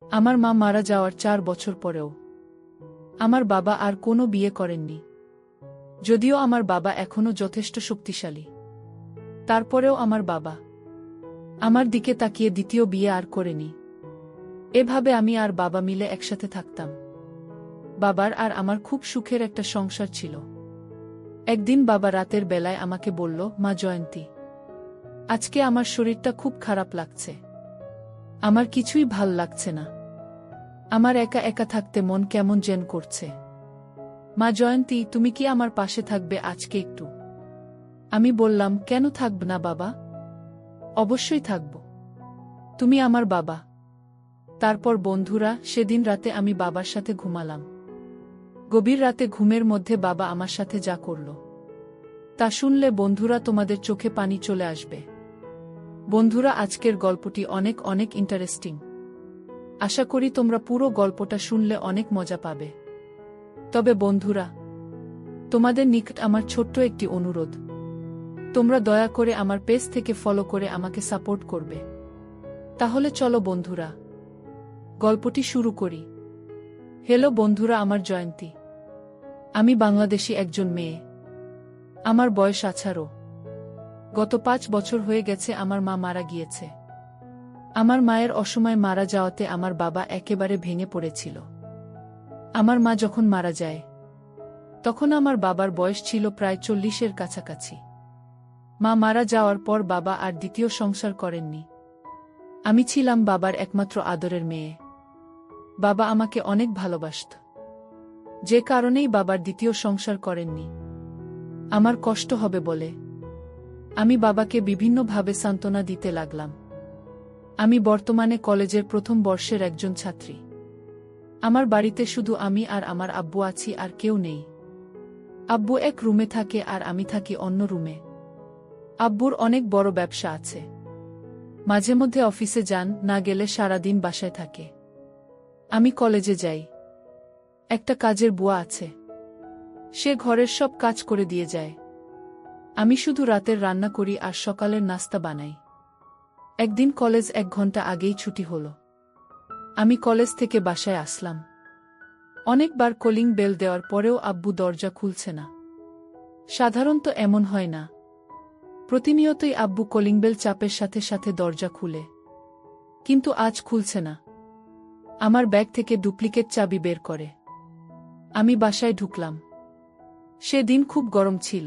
আমার মা মারা যাওয়ার ৪ বছর পরেও আমার বাবা আর কোনো বিয়ে করেননি। যদিও আমার বাবা এখনো যথেষ্ট শক্তিশালী, তারপরেও আমার বাবা আমার দিকে তাকিয়ে দ্বিতীয় বিয়ে আর করেনি। এভাবে আমি আর বাবা মিলে একসাথে থাকতাম। বাবার আর আমার খুব সুখের একটা সংসার ছিল। একদিন বাবা রাতের বেলায় আমাকে বলল, মা জয়ন্তী, আজকে আমার শরীরটা খুব খারাপ লাগছে। আমার কিছুই ভাল লাগছে না। আমার একা একা থাকতে মন কেমন যেন করছে। মা জয়ন্তী, তুমি কি আমার পাশে থাকবে আজকে একটু? আমি বললাম, কেন থাকব না বাবা? অবশ্যই থাকব। তুমি আমার বাবা। তারপর বন্ধুরা, সেদিন রাতে আমি বাবার সাথে ঘুমালাম। গভীর রাতে ঘুমের মধ্যে বাবা আমার সাথে যা করল তা শুনলে বন্ধুরা তোমাদের চোখে পানি চলে আসবে। বন্ধুরা, আজকের গল্পটি অনেক অনেক ইন্টারেস্টিং। আশা করি তোমরা পুরো গল্পটা শুনলে অনেক মজা পাবে। তবে বন্ধুরা, তোমাদের নিকট আমার ছোট্ট একটি অনুরোধ, তোমরা দয়া করে আমার পেজ থেকে ফলো করে আমাকে সাপোর্ট করবে। তাহলে চলো বন্ধুরা, গল্পটি শুরু করি। হ্যালো বন্ধুরা, আমার জয়ন্তী। আমি বাংলাদেশী একজন মেয়ে। আমার বয়স 18। গত 5 বছর হয়ে গেছে আমার মা মারা গিয়েছে। আমার মায়ের অসময়ে মারা যাওয়াতে আমার বাবা একেবারে ভেঙে পড়েছিল। আমার মা যখন মারা যায় তখন আমার বাবার বয়স ছিল প্রায় 40-এর কাছাকাছি। মা মারা যাওয়ার পর বাবা আর দ্বিতীয় সংসার করেননি। আমি ছিলাম বাবার একমাত্র আদরের মেয়ে। বাবা আমাকে অনেক ভালোবাসত, যে কারণেই বাবার দ্বিতীয় সংসার করেননি। আমার কষ্ট হবে বলে আমি বাবাকে বিভিন্নভাবে সান্ত্বনা দিতে লাগলাম। আমি বর্তমানে কলেজের প্রথম বর্ষের একজন ছাত্রী। আমার বাড়িতে শুধু আমি আর আমার আব্বু আছি, আর কেউ নেই। আব্বু এক রুমে থাকে আর আমি থাকি অন্য রুমে। আব্বুর অনেক বড় ব্যবসা আছে। মাঝে মধ্যে অফিসে যান, না গেলে সারাদিন বাসায় থাকে। আমি কলেজে যাই। একটা কাজের বুয়া আছে, সে ঘরের সব কাজ করে দিয়ে যায়। আমি শুধু রাতের রান্না করি আর সকালের নাস্তা বানাই। একদিন কলেজ 1 ঘন্টা আগেই ছুটি হলো। আমি কলেজ থেকে বাসায় আসলাম। অনেকবার কলিং বেল দেওয়ার পরেও আব্বু দরজা খুলছে না। সাধারণত এমন হয় না। প্রতিনিয়তই আব্বু কলিং বেল চাপের সাথে সাথে দরজা খুলে, কিন্তু আজ খুলছে না। আমার ব্যাগ থেকে ডুপ্লিকেট চাবি বের করে আমি বাসায় ঢুকলাম। সেদিন খুব গরম ছিল।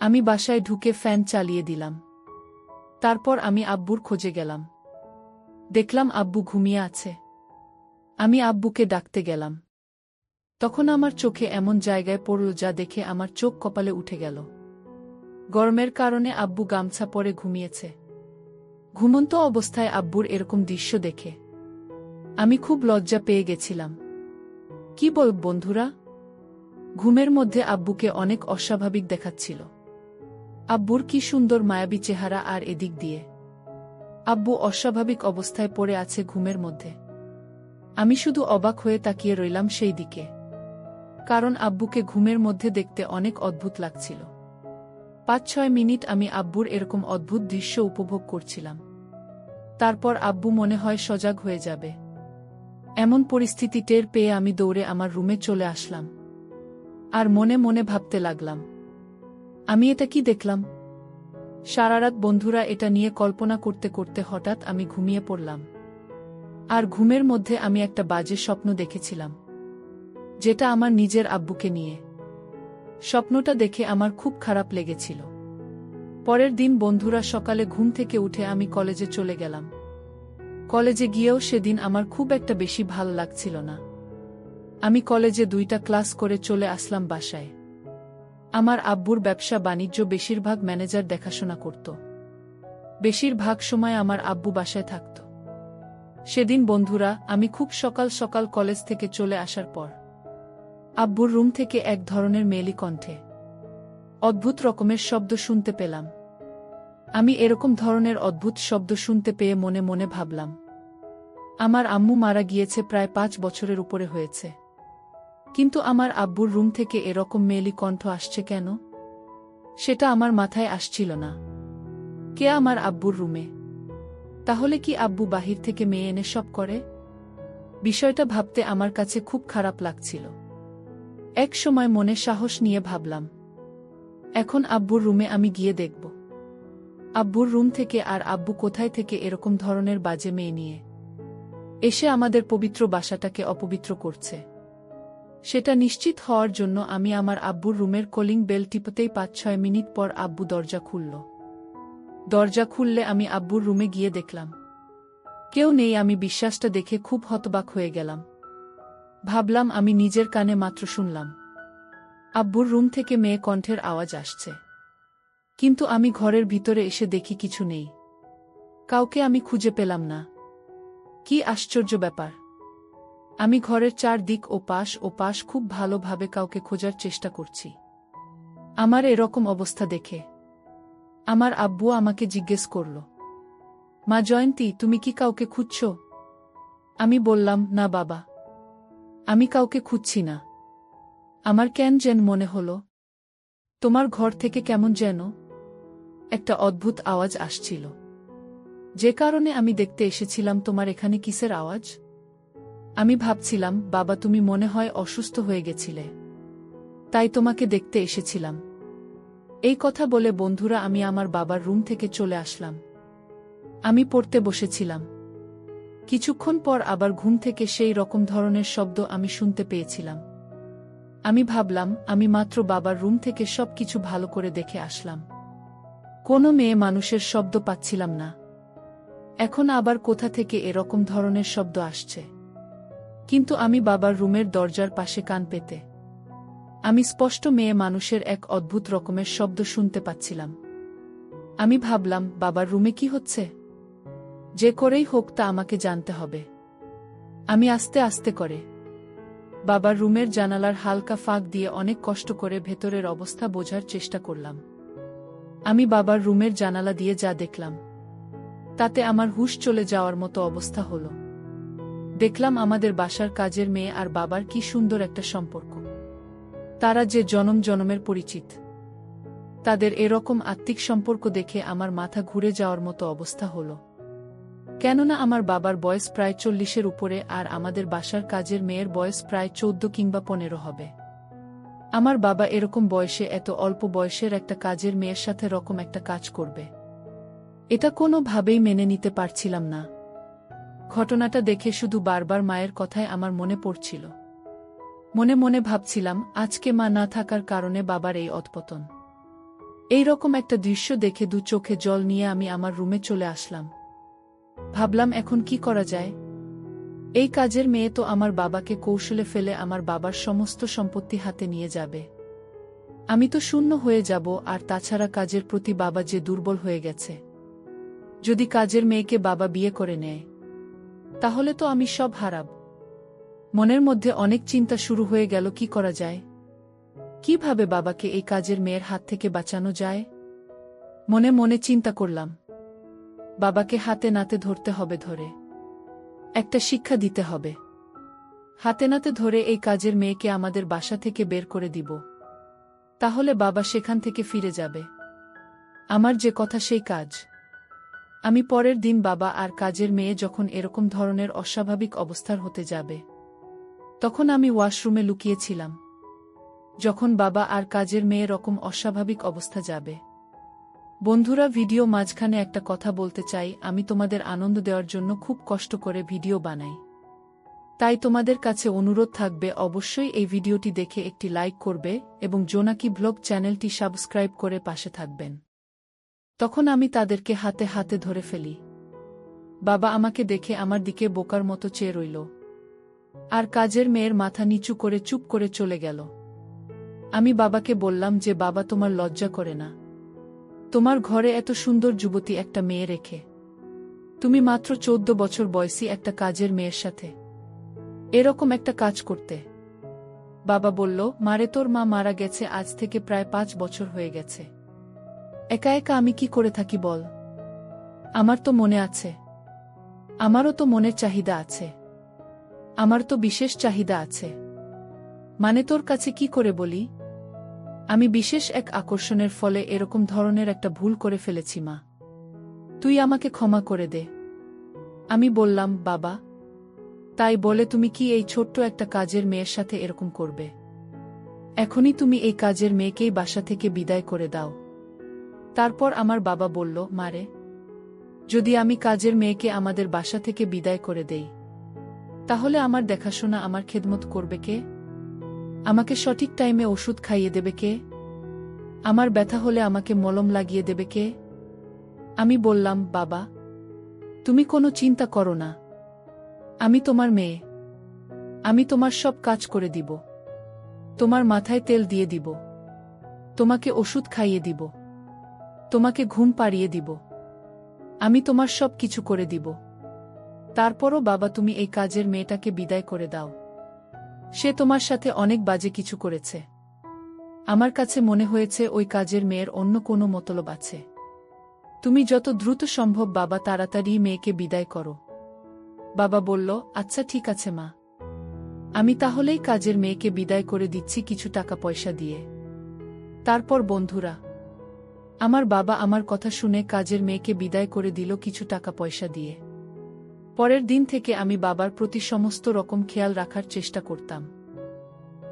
আমি বাসায় ঢুকে ফ্যান চালিয়ে দিলাম। তারপর আমি আব্বুর খোঁজে গেলাম। দেখলাম আব্বু ঘুমিয়ে আছে। আমি আব্বুকে ডাকতে গেলাম। তখন আমার চোখে এমন জায়গায় পড়ল যা দেখে আমার চোখ কপালে উঠে গেল। গরমের কারণে আব্বু গামছা পরে ঘুমিয়েছে। ঘুমন্ত অবস্থায় আব্বুর এরকম দৃশ্য দেখে আমি খুব লজ্জা পেয়ে গেছিলাম। কি বল বন্ধুরা, ঘুমের মধ্যে আব্বুকে অনেক অস্বাভাবিক দেখাচ্ছিল। আব্বুর কি সুন্দর মায়াবী চেহারা, আর এদিক দিয়ে আব্বু অস্বাভাবিক অবস্থায় পড়ে আছে ঘুমের মধ্যে। আমি শুধু অবাক হয়ে তাকিয়ে রইলাম সেই দিকে, কারণ আব্বুকে ঘুমের মধ্যে দেখতে অনেক অদ্ভুত লাগছিল। 5-6 মিনিট আমি আব্বুর এরকম অদ্ভুত দৃশ্য উপভোগ করছিলাম। তারপর আব্বু মনে হয় সজাগ হয়ে যাবে, এমন পরিস্থিতি টের পেয়ে আমি দৌড়ে আমার রুমে চলে আসলাম। আর মনে মনে ভাবতে লাগলাম, আমি এটা কি দেখলাম? সারারাত বন্ধুরা এটা নিয়ে কল্পনা করতে করতে হঠাৎ আমি ঘুমিয়ে পড়লাম। আর ঘুমের মধ্যে আমি একটা বাজে স্বপ্ন দেখেছিলাম, যেটা আমার নিজের আব্বুকে নিয়ে। স্বপ্নটা দেখে আমার খুব খারাপ লেগেছিল। পরের দিন বন্ধুরা, সকালে ঘুম থেকে উঠে আমি কলেজে চলে গেলাম। কলেজে গিয়েও সেদিন আমার খুব একটা বেশি ভালো লাগছিল না। আমি কলেজে 2টা ক্লাস করে চলে আসলাম বাসায়। আমার আব্বুর ব্যবসা বাণিজ্য, বেশিরভাগ ম্যানেজার দেখাশোনা করত। বেশিরভাগ সময় আমার আব্বু বাসায় থাকত। সেদিন বন্ধুরা, আমি খুব সকাল সকাল কলেজ থেকে চলে আসার পর আব্বুর রুম থেকে এক ধরনের মেয়েলি কণ্ঠে অদ্ভুত রকমের শব্দ শুনতে পেলাম। আমি এরকম ধরনের অদ্ভুত শব্দ শুনতে পেয়ে মনে মনে ভাবলাম, আমার আম্মু মারা গিয়েছে প্রায় 5 বছরের উপরে হয়েছে, কিন্তু আমার আব্বুর রুম থেকে এরকম মেয়েলি কণ্ঠ আসছে কেন? সেটা আমার মাথায় আসছিল না। কে আমার আব্বুর রুমে? তাহলে কি আব্বু বাহির থেকে মেয়ে এনে সব করে? বিষয়টা ভাবতে আমার কাছে খুব খারাপ লাগছিল। এক সময় মনে সাহস নিয়ে ভাবলাম, এখন আব্বুর রুমে আমি গিয়ে দেখব আব্বুর রুম থেকে আর আব্বু কোথায় থেকে এরকম ধরনের বাজে মেয়ে নিয়ে এসে আমাদের পবিত্র বাসাটাকে অপবিত্র করছে। সেটা নিশ্চিত হওয়ার জন্য আমি আমার আব্বুর রুমের কলিং বেল টিপতেই ৫-৬ মিনিট পর আব্বু দরজা খুলল। দরজা খুললে আমি আব্বুর রুমে গিয়ে দেখলাম কেউ নেই। আমি বিশ্বাসটা দেখে খুব হতবাক হয়ে গেলাম। ভাবলাম আমি নিজের কানে মাত্র শুনলাম আব্বুর রুম থেকে মেয়ে কণ্ঠের আওয়াজ আসছে, কিন্তু আমি ঘরের ভিতরে এসে দেখি কিছু নেই। কাউকে আমি খুঁজে পেলাম না। কি আশ্চর্য ব্যাপার! আমি ঘরের চারদিক ও পাশ খুব ভালোভাবে কাউকে খোঁজার চেষ্টা করছি। আমার এরকম অবস্থা দেখে আমার আব্বু আমাকে জিজ্ঞেস করল, মা জয়ন্তী, তুমি কি কাউকে খুঁজছ? আমি বললাম, না বাবা, আমি কাউকে খুঁজছি না। আমার কেন যেন মনে হলো তোমার ঘর থেকে কেমন যেন একটা অদ্ভুত আওয়াজ আসছিল, যে কারণে আমি দেখতে এসেছিলাম তোমার এখানে কিসের আওয়াজ। আমি ভাবছিলাম, বাবা তুমি মনে হয় অসুস্থ হয়ে গেছিলে, তাই তোমাকে দেখতে এসেছিলাম। এই কথা বলে বন্ধুরা আমি আমার বাবার রুম থেকে চলে আসলাম। আমি পড়তে বসেছিলাম। কিছুক্ষণ পর আবার ঘুম থেকে সেই রকম ধরনের শব্দ আমি শুনতে পেয়েছিলাম। আমি ভাবলাম, আমি মাত্র বাবার রুম থেকে সবকিছু ভালো করে দেখে আসলাম, কোনো মেয়ে মানুষের শব্দ পাচ্ছিলাম না। এখন আবার কোথা থেকে এরকম ধরনের শব্দ আসছে? কিন্তু আমি বাবার রুমের দরজার পাশে কান পেতে আমি স্পষ্ট মেয়ে মানুষের এক অদ্ভুত রকমের শব্দ শুনতে পাচ্ছিলাম। আমি ভাবলাম, বাবার রুমে কি হচ্ছে? যে করেই হোক তা আমাকে জানতে হবে। আমি আস্তে আস্তে করে বাবার রুমের জানালার হালকা ফাঁক দিয়ে অনেক কষ্ট করে ভেতরের অবস্থা বোঝার চেষ্টা করলাম। আমি বাবার রুমের জানালা দিয়ে যা দেখলাম তাতে আমার হুঁশ চলে যাওয়ার মতো অবস্থা হলো। দেখলাম আমাদের বাসার কাজের মেয়ে আর বাবার কি সুন্দর একটা সম্পর্ক। তারা যে জনম জনমের পরিচিত। তাদের এরকম আত্মিক সম্পর্ক দেখে আমার মাথা ঘুরে যাওয়ার মতো অবস্থা হলো। কেননা আমার বাবার বয়স প্রায় ৪০-এর উপরে আর আমাদের বাসার কাজের মেয়ের বয়স প্রায় ১৪ কিংবা ১৫ হবে। আমার বাবা এরকম বয়সে এত অল্প বয়সের একটা কাজের মেয়ের সাথে রকম একটা কাজ করবে, এটা কোনোভাবেই মেনে নিতে পারছিলাম না। ঘটনাটা দেখে শুধু বারবার মায়ের কথাই আমার মনে পড়ছিল। মনে মনে ভাবছিলাম, আজকে মা না থাকার কারণে বাবার এই অধপতন। এই রকম একটা দৃশ্য দেখে দু চোখে জল নিয়ে আমি আমার রুমে চলে আসলাম। ভাবলাম, এখন কি করা যায়? এই কাজের মেয়ে তো আমার বাবাকে কৌশলে ফেলে আমার বাবার সমস্ত সম্পত্তি হাতে নিয়ে যাবে। আমি তো শূন্য হয়ে যাব, আর তাছাড়া কাজের প্রতি বাবা যে দুর্বল হয়ে গেছে। যদি কাজের মেয়েকে বাবা বিয়ে করে নেয় তাহলে তো আমি সব হারাব। মনের মধ্যে অনেক চিন্তা শুরু হয়ে গেল, কি করা যায়? কিভাবে বাবাকে এই কাজের মেয়ের হাত থেকে বাঁচানো যায়? মনে মনে চিন্তা করলাম, বাবাকে হাতে নাতে ধরতে হবে, ধরে একটা শিক্ষা দিতে হবে। হাতে নাতে ধরে এই কাজের মেয়েকে আমাদের বাসা থেকে বের করে দিব, তাহলে বাবা সেখান থেকে ফিরে যাবে। আমার যে কথা সেই কাজ। আমি পরের দিন বাবা আর কাজের মেয়ে যখন এরকম ধরনের অস্বাভাবিক অবস্থার হতে যাবে, তখন আমি ওয়াশরুমে লুকিয়েছিলাম। যখন বাবা আর কাজের মেয়ে রকম অস্বাভাবিক অবস্থা যাবে। বন্ধুরা, ভিডিও মাঝখানে একটা কথা বলতে চাই। আমি তোমাদের আনন্দ দেওয়ার জন্য খুব কষ্ট করে ভিডিও বানাই, তাই তোমাদের কাছে অনুরোধ থাকবে অবশ্যই এই ভিডিওটি দেখে একটি লাইক করবে এবং জোনাকি ব্লগ চ্যানেলটি সাবস্ক্রাইব করে পাশে থাকবেন। তখন আমি তাদেরকে হাতে হাতে ধরে ফেলি। বাবা আমাকে দেখে আমার দিকে বোকার মতো চেয়ে রইল, আর কাজের মেয়ের মাথা নিচু করে চুপ করে চলে গেল। আমি বাবাকে বললাম যে, বাবা তোমার লজ্জা করে না? তোমার ঘরে এত সুন্দর যুবতী একটা মেয়ে রেখে তুমি মাত্র ১৪ বছর বয়সী একটা কাজের মেয়ের সাথে এরকম একটা কাজ করতে? বাবা বলল, মারে তোর মা মারা গেছে আজ থেকে প্রায় ৫ বছর হয়ে গেছে। একা একা আমি কি করে থাকি বল? আমার তো মনে আছে, আমারও তো মনের চাহিদা আছে, আমার তো বিশেষ চাহিদা আছে। মানে তোর কাছে কি করে বলি? আমি বিশেষ এক আকর্ষণের ফলে এরকম ধরনের একটা ভুল করে ফেলেছি মা, তুই আমাকে ক্ষমা করে দে। আমি বললাম, বাবা তাই বলে তুমি কি এই ছোট্ট একটা কাজের মেয়ের সাথে এরকম করবে? এখনই তুমি এই কাজের মেয়েকেই বাসা থেকে বিদায় করে দাও। তারপর আমার বাবা বলল, মারে, যদি আমি কাজের মেয়েকে আমাদের বাসা থেকে বিদায় করে দেই, তাহলে আমার দেখাশোনা, আমার খেদমত করবে কে? আমাকে সঠিক টাইমে ওষুধ খাইয়ে দেবে কে? আমার ব্যথা হলে আমাকে মলম লাগিয়ে দেবে কে? আমি বললাম, বাবা, তুমি কোনো চিন্তা করো না, আমি তোমার মেয়ে, আমি তোমার সব কাজ করে দিব, তোমার মাথায় তেল দিয়ে দিব, তোমাকে ওষুধ খাইয়ে দিব, তোমাকে ঘুম পাড়িয়ে দিব, আমি তোমার সব কিছু করে দিব। তারপরও বাবা, তুমি এই কাজের মেয়েটাকে বিদায় করে দাও। সে তোমার সাথে অনেক বাজে কিছু করেছে। আমার কাছে মনে হয়েছে ওই কাজের মেয়ের অন্য কোনো মতলব আছে। তুমি যত দ্রুত সম্ভব বাবা তাড়াতাড়ি মেয়েকে বিদায় করো। বাবা বলল, আচ্ছা ঠিক আছে মা, আমি তাহলেই কাজের মেয়েকে বিদায় করে দিচ্ছি কিছু টাকা পয়সা দিয়ে। তারপর বন্ধুরা, আমার বাবা আমার কথা শুনে কাজের মেয়েকে বিদায় করে দিল কিছু টাকা পয়সা দিয়ে। পরের দিন থেকে আমি বাবার প্রতি সমস্ত রকম খেয়াল রাখার চেষ্টা করতাম।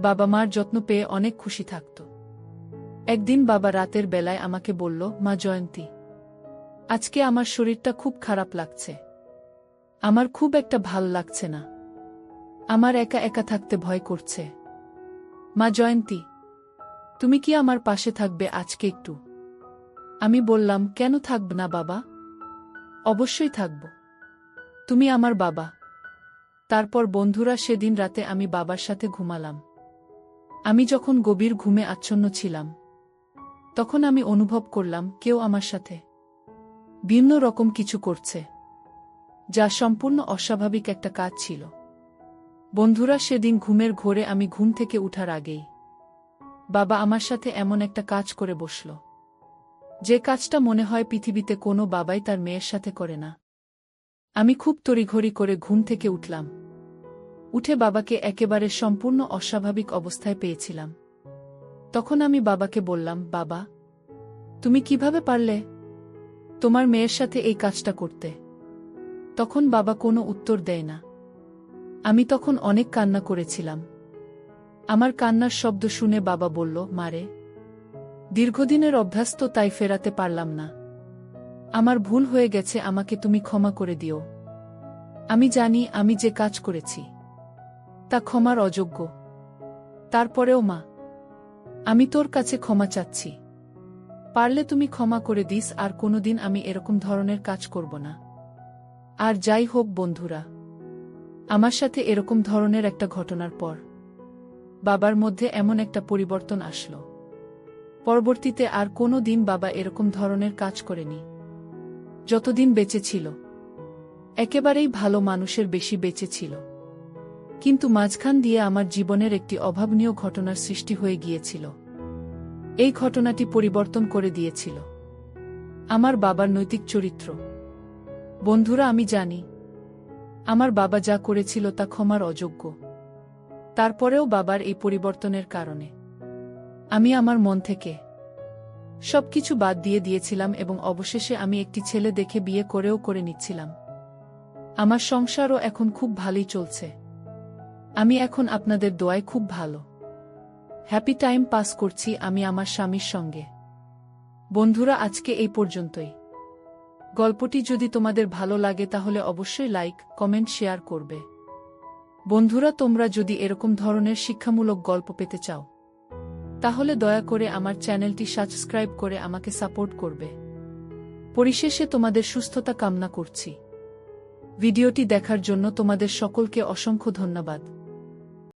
বাবা মার যত্ন পেয়ে অনেক খুশি থাকত। একদিন বাবা রাতের বেলায় আমাকে বলল, মা জয়ন্তী, আজকে আমার শরীরটা খুব খারাপ লাগছে, আমার খুব একটা ভাল লাগছে না, আমার একা একা থাকতে ভয় করছে। মা জয়ন্তী, তুমি কি আমার পাশে থাকবে আজকে একটু? আমি বললাম, কেন থাকব না বাবা, অবশ্যই থাকব, তুমি আমার বাবা। তারপর বন্ধুরা, সেদিন রাতে আমি বাবার সাথে ঘুমালাম। আমি যখন গভীর ঘুমে আচ্ছন্ন ছিলাম, তখন আমি অনুভব করলাম কেউ আমার সাথে ভিন্ন রকম কিছু করছে, যা সম্পূর্ণ অস্বাভাবিক একটা কাজ ছিল। বন্ধুরা, সেদিন ঘুমের ঘোরে আমি ঘুম থেকে উঠার আগেই বাবা আমার সাথে এমন একটা কাজ করে বসল, যে কাজটা মনে হয় পৃথিবীতে কোনো বাবাই তার মেয়ের সাথে করে না। আমি খুব তড়িঘড়ি করে ঘুম থেকে উঠলাম। উঠে বাবাকে একেবারে সম্পূর্ণ অস্বাভাবিক অবস্থায় পেয়েছিলাম। তখন আমি বাবাকে বললাম, বাবা, তুমি কিভাবে পারলে তোমার মেয়ের সাথে এই কাজটা করতে? তখন বাবা কোনো উত্তর দেয় না। আমি তখন অনেক কান্না করেছিলাম। আমার কান্নার শব্দ শুনে বাবা বলল, মারে, দীর্ঘদিনের অভ্যাস তো, তাই ফেরাতে পারলাম না, আমার ভুল হয়ে গেছে, আমাকে তুমি ক্ষমা করে দিও। আমি জানি আমি যে কাজ করেছি তা ক্ষমার অযোগ্য। তারপরেও মা, আমি তোর কাছে ক্ষমা চাচ্ছি, পারলে তুমি ক্ষমা করে দিস, আর কোনোদিন আমি এরকম ধরনের কাজ করব না। আর যাই হোক বন্ধুরা, আমার সাথে এরকম ধরনের একটা ঘটনার পর বাবার মধ্যে এমন একটা পরিবর্তন আসলো। পরবর্তীতে আর কোনো দিন বাবা এরকম ধরনের কাজ করেনি। যতদিন বেঁচে ছিল, একেবারেই ভালো মানুষের বেশি বেঁচে ছিল। কিন্তু মাঝখান দিয়ে আমার জীবনের একটি অভাবনীয় ঘটনার সৃষ্টি হয়ে গিয়েছিল। এই ঘটনাটি পরিবর্তন করে দিয়েছিল আমার বাবার নৈতিক চরিত্র। বন্ধুরা, আমি জানি আমার বাবা যা করেছিল তা ক্ষমার অযোগ্য। তারপরেও বাবার এই পরিবর্তনের কারণে আমি আমার মন থেকে সবকিছু বাদ দিয়ে দিয়েছিলাম এবং অবশেষে আমি একটি ছেলে দেখে বিয়ে করে নিচ্ছিলাম। আমার সংসারও এখন খুব ভালোই চলছে। আমি এখন আপনাদের দোয়ায় খুব ভালো হ্যাপি টাইম পাস করছি আমি আমার স্বামীর সঙ্গে। বন্ধুরা, আজকে এই পর্যন্তই। গল্পটি যদি তোমাদের ভালো লাগে তাহলে অবশ্যই লাইক, কমেন্ট, শেয়ার করবে। বন্ধুরা, তোমরা যদি এরকম ধরনের শিক্ষামূলক গল্প পেতে চাও, তাহলে দয়া করে আমার চ্যানেলটি সাবস্ক্রাইব করে আমাকে সাপোর্ট করবে। পরিশেষে তোমাদের সুস্থতা কামনা করছি। ভিডিওটি দেখার জন্য তোমাদের সকলকে অসংখ্য ধন্যবাদ।